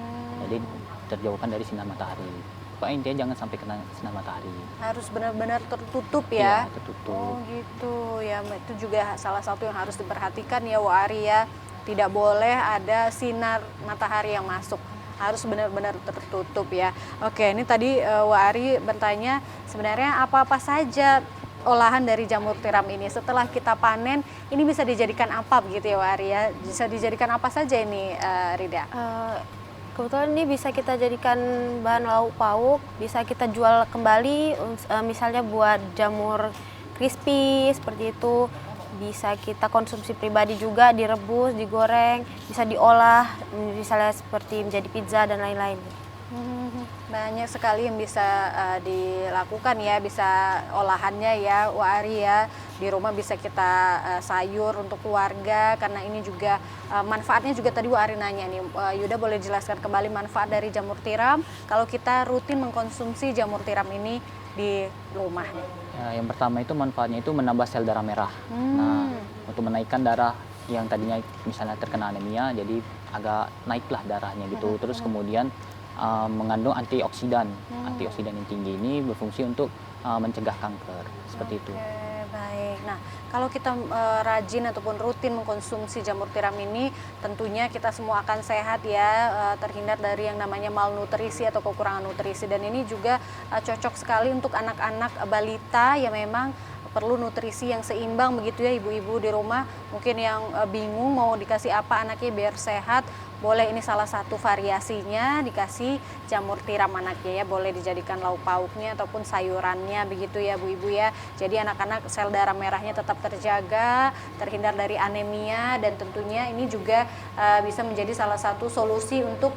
Jadi terjauhkan dari sinar matahari. Pokoknya intinya jangan sampai kena sinar matahari. Harus benar-benar tertutup Iya, ya? tertutup. Oh gitu ya, itu juga salah satu yang harus diperhatikan ya Wa Ari ya. Tidak boleh ada sinar matahari yang masuk, harus benar-benar tertutup ya. Oke, ini tadi Wa Ari bertanya sebenarnya apa-apa saja olahan dari jamur tiram ini setelah kita panen ini bisa dijadikan apa begitu ya Wa Ari ya? Bisa dijadikan apa saja ini Rida? Kebetulan ini bisa kita jadikan bahan lauk pauk, bisa kita jual kembali, misalnya buat jamur crispy seperti itu. Bisa kita konsumsi pribadi juga, direbus, digoreng, bisa diolah, misalnya seperti menjadi pizza dan lain-lain. Banyak sekali yang bisa dilakukan ya, bisa olahannya ya Wa Ari ya. Di rumah bisa kita sayur untuk keluarga, karena ini juga manfaatnya juga tadi Wa Ari nanya nih. Yuda boleh jelaskan kembali manfaat dari jamur tiram kalau kita rutin mengkonsumsi jamur tiram ini di rumah. Ya, yang pertama itu manfaatnya itu menambah sel darah merah. Nah, untuk menaikkan darah yang tadinya misalnya terkena anemia, jadi agak naiklah darahnya gitu. Terus kemudian mengandung antioksidan. Antioksidan yang tinggi ini berfungsi untuk mencegah kanker, seperti itu. Baik. Nah, kalau kita rajin ataupun rutin mengkonsumsi jamur tiram ini, tentunya kita semua akan sehat ya, terhindar dari yang namanya malnutrisi atau kekurangan nutrisi. Dan ini juga cocok sekali untuk anak-anak balita yang memang perlu nutrisi yang seimbang begitu ya ibu-ibu di rumah. Mungkin yang bingung mau dikasih apa anaknya biar sehat, boleh ini salah satu variasinya, dikasih jamur tiram anaknya ya, boleh dijadikan lauk pauknya ataupun sayurannya begitu ya Bu Ibu ya. Jadi anak-anak sel darah merahnya tetap terjaga, terhindar dari anemia, dan tentunya ini juga bisa menjadi salah satu solusi untuk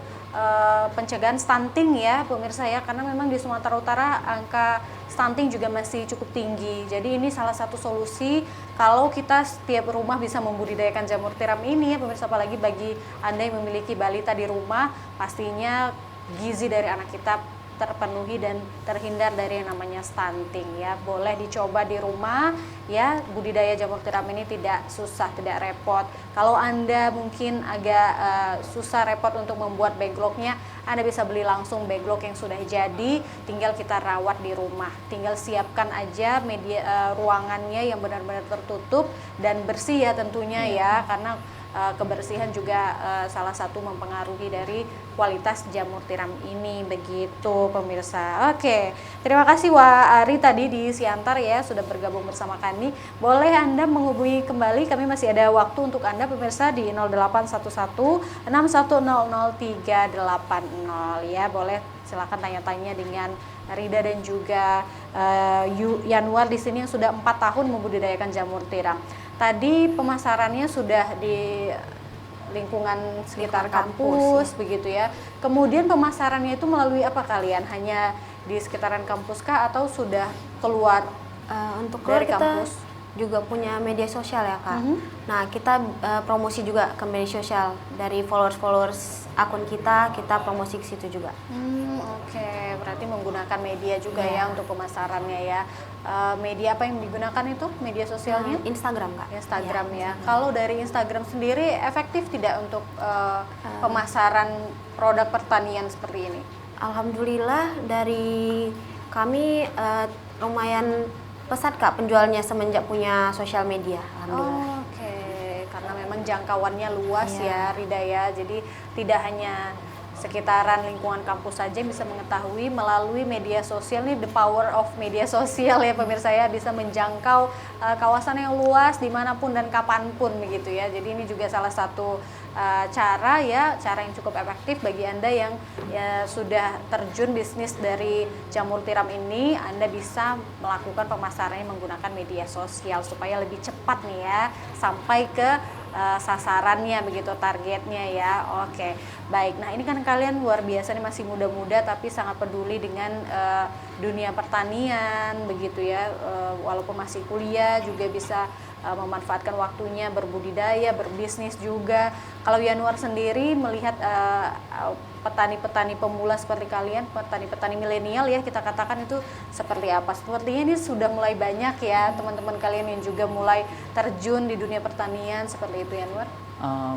pencegahan stunting ya pemirsa ya, karena memang di Sumatera Utara angka stunting juga masih cukup tinggi. Jadi ini salah satu solusi kalau kita setiap rumah bisa membudidayakan jamur tiram ini ya pemirsa, apalagi bagi Anda yang memiliki balita di rumah, pastinya gizi dari anak kita terpenuhi dan terhindar dari yang namanya stunting ya. Boleh dicoba di rumah ya, budidaya jamur tiram ini tidak susah, tidak repot. Kalau Anda mungkin agak susah repot untuk membuat backlognya, Anda bisa beli langsung backlog yang sudah jadi, tinggal kita rawat di rumah. Tinggal siapkan aja media ruangannya yang benar-benar tertutup dan bersih ya tentunya ya, karena kebersihan juga salah satu mempengaruhi dari kualitas jamur tiram ini begitu pemirsa. Oke, terima kasih Wa Ari tadi di Siantar ya sudah bergabung bersama kami. Boleh Anda menghubungi kembali, kami masih ada waktu untuk Anda pemirsa di 0811 6100380 ya. Boleh silakan tanya-tanya dengan Rida dan juga Yanwar di sini yang sudah 4 tahun membudidayakan jamur tiram. Tadi pemasarannya sudah di lingkungan sekitar kampus begitu ya. Kemudian pemasarannya itu melalui apa kalian? Hanya di sekitaran kampus kah atau sudah keluar Untuk keluar dari kita kampus? juga punya media sosial ya Kak. Nah kita promosi juga ke media sosial, dari followers akun kita promosi ke situ juga. Oke, berarti menggunakan media juga ya untuk pemasarannya ya. Media apa yang digunakan itu? Media sosialnya? Instagram Kak. Instagram ya. Instagram. Kalau dari Instagram sendiri efektif tidak untuk pemasaran produk pertanian seperti ini? Alhamdulillah dari kami lumayan pesat Kak penjualnya semenjak punya sosial media. Alhamdulillah. Oke, karena memang jangkauannya luas ya Rida ya. Jadi tidak hanya sekitaran lingkungan kampus saja bisa mengetahui melalui media sosial nih, the power of media sosial ya pemirsa ya, bisa menjangkau kawasan yang luas dimanapun dan kapanpun begitu ya. Jadi ini juga salah satu cara yang cukup efektif bagi Anda yang ya, sudah terjun bisnis dari jamur tiram ini. Anda bisa melakukan pemasarannya menggunakan media sosial supaya lebih cepat nih ya sampai ke sasarannya begitu, targetnya ya. Oke, baik. Nah ini kan kalian luar biasa nih, masih muda-muda tapi sangat peduli dengan dunia pertanian begitu ya. Walaupun masih kuliah juga bisa memanfaatkan waktunya berbudidaya, berbisnis juga. Kalau Yanuar sendiri melihat petani-petani pemula seperti kalian, petani-petani milenial ya kita katakan, itu seperti apa? Sepertinya ini sudah mulai banyak ya teman-teman kalian yang juga mulai terjun di dunia pertanian seperti itu, Yanuar.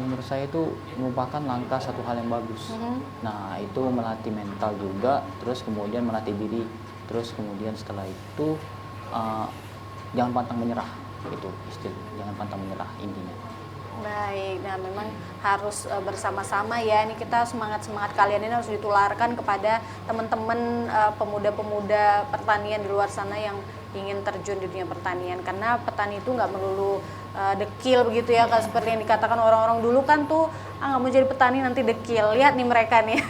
Menurut saya itu merupakan langkah satu hal yang bagus. Nah itu melatih mental juga, terus kemudian melatih diri, terus kemudian setelah itu jangan pantang menyerah, itu istilah, jangan pantang menyerah intinya. Baik, nah memang harus bersama-sama ya. Ini kita semangat-semangat kalian ini harus ditularkan kepada teman-teman pemuda-pemuda pertanian di luar sana yang ingin terjun di dunia pertanian. Karena petani itu nggak melulu dekil begitu ya, kalau seperti yang dikatakan orang-orang dulu kan tuh nggak mau jadi petani nanti dekil. Lihat nih mereka nih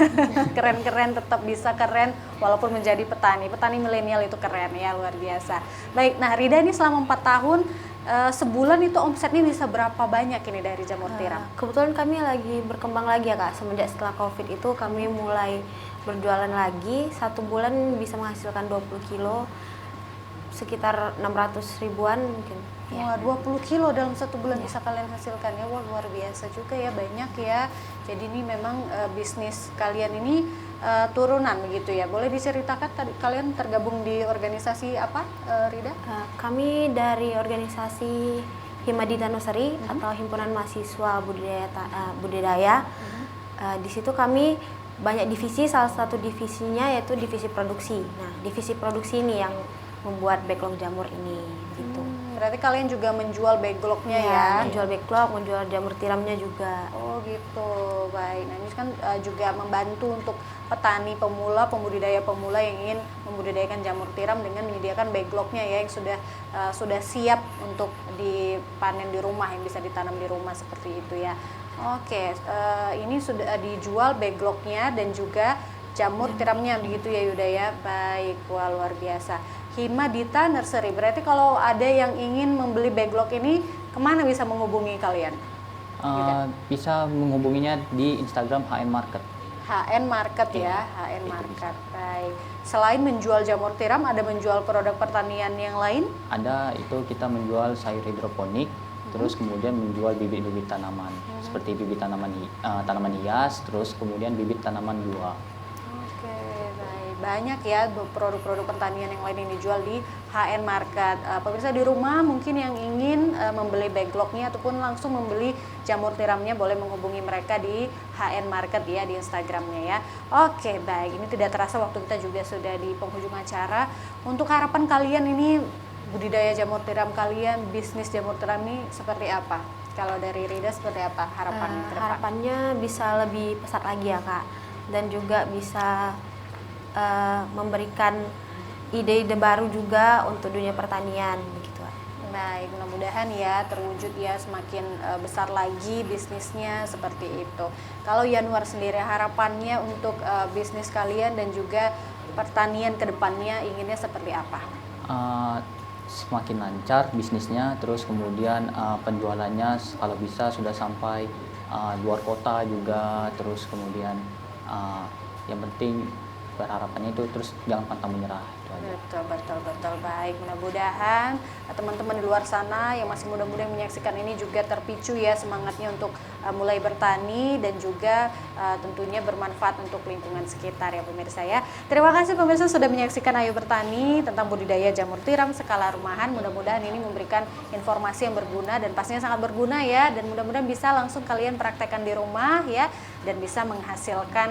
keren-keren, tetap bisa keren walaupun menjadi petani. Petani milenial itu keren ya, luar biasa. Baik, nah Rida ini selama 4 tahun sebulan itu omsetnya bisa berapa banyak ini dari jamur tiram? Kebetulan kami lagi berkembang lagi ya Kak, semenjak setelah COVID itu kami mulai berjualan lagi. 1 bulan bisa menghasilkan 20 kilo, sekitar 600 ribuan mungkin. Wah, 20 kilo dalam 1 bulan bisa kalian hasilkan ya. Wah, luar biasa juga ya, banyak ya. Jadi ini memang bisnis kalian ini turunan begitu ya. Boleh diceritakan tadi kalian tergabung di organisasi apa, Rida? Kami dari organisasi Himadita Nusari atau Himpunan Mahasiswa Budidaya. Di situ kami banyak divisi, salah satu divisinya yaitu divisi produksi. Nah, divisi produksi ini yang membuat backlog jamur ini gitu. Berarti kalian juga menjual backlognya ya? Menjual backlog, menjual jamur tiramnya juga. Oh gitu, baik. Nah ini kan juga membantu untuk petani pemula, pembudidaya pemula yang ingin membudidayakan jamur tiram dengan menyediakan backlognya ya, yang sudah siap untuk dipanen di rumah, yang bisa ditanam di rumah seperti itu ya. Oke, ini sudah dijual backlognya dan juga jamur tiramnya begitu ya Yuda ya. Baik, wah luar biasa. Himadita Nursery, berarti kalau ada yang ingin membeli backlog ini kemana bisa menghubungi kalian? Bisa menghubunginya di Instagram HN Market. HN Market ya, HN Market. Baik. Selain menjual jamur tiram, ada menjual produk pertanian yang lain? Ada, itu kita menjual sayur hidroponik, terus kemudian menjual bibit-bibit tanaman, seperti bibit tanaman hias, terus kemudian bibit tanaman buah. Oke, baik. Banyak ya produk-produk pertanian yang lain yang dijual di HN Market. Pemirsa di rumah mungkin yang ingin membeli backlognya ataupun langsung membeli jamur tiramnya boleh menghubungi mereka di HN Market ya, di Instagramnya ya. Oke, baik. Ini tidak terasa waktu kita juga sudah di penghujung acara. Untuk harapan kalian ini, budidaya jamur tiram kalian, bisnis jamur tiram ini seperti apa? Kalau dari Rida seperti apa harapannya ke depan? Harapannya bisa lebih pesat lagi ya Kak, dan juga bisa memberikan ide-ide baru juga untuk dunia pertanian begitu. Baik, mudah-mudahan ya terwujud ya, semakin besar lagi bisnisnya seperti itu. Kalau Yanuar sendiri harapannya untuk bisnis kalian dan juga pertanian ke depannya inginnya seperti apa? Semakin lancar bisnisnya, terus kemudian penjualannya kalau bisa sudah sampai luar kota juga, terus kemudian yang penting berharapannya itu terus jangan pantang menyerah. Betul. Baik, mudah-mudahan teman-teman di luar sana yang masih muda-muda yang menyaksikan ini juga terpicu ya semangatnya untuk mulai bertani dan juga tentunya bermanfaat untuk lingkungan sekitar ya pemirsa ya. Terima kasih pemirsa sudah menyaksikan Ayo Bertani tentang budidaya jamur tiram skala rumahan. Mudah-mudahan ini memberikan informasi yang berguna dan pastinya sangat berguna ya, dan mudah-mudahan bisa langsung kalian praktekkan di rumah ya, dan bisa menghasilkan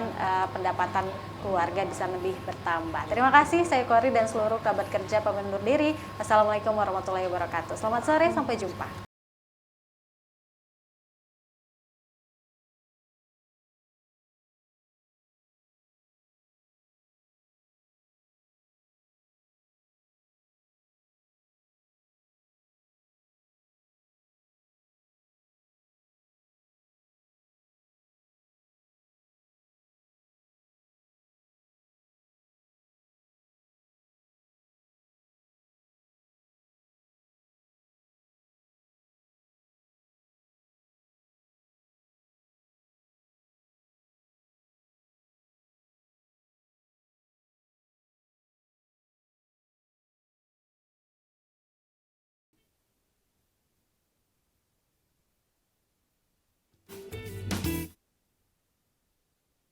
pendapatan keluarga bisa lebih bertambah. Terima kasih, saya Kori dan seluruh kerabat kerja pamit undur diri. Wassalamualaikum warahmatullahi wabarakatuh. Selamat sore, sampai jumpa.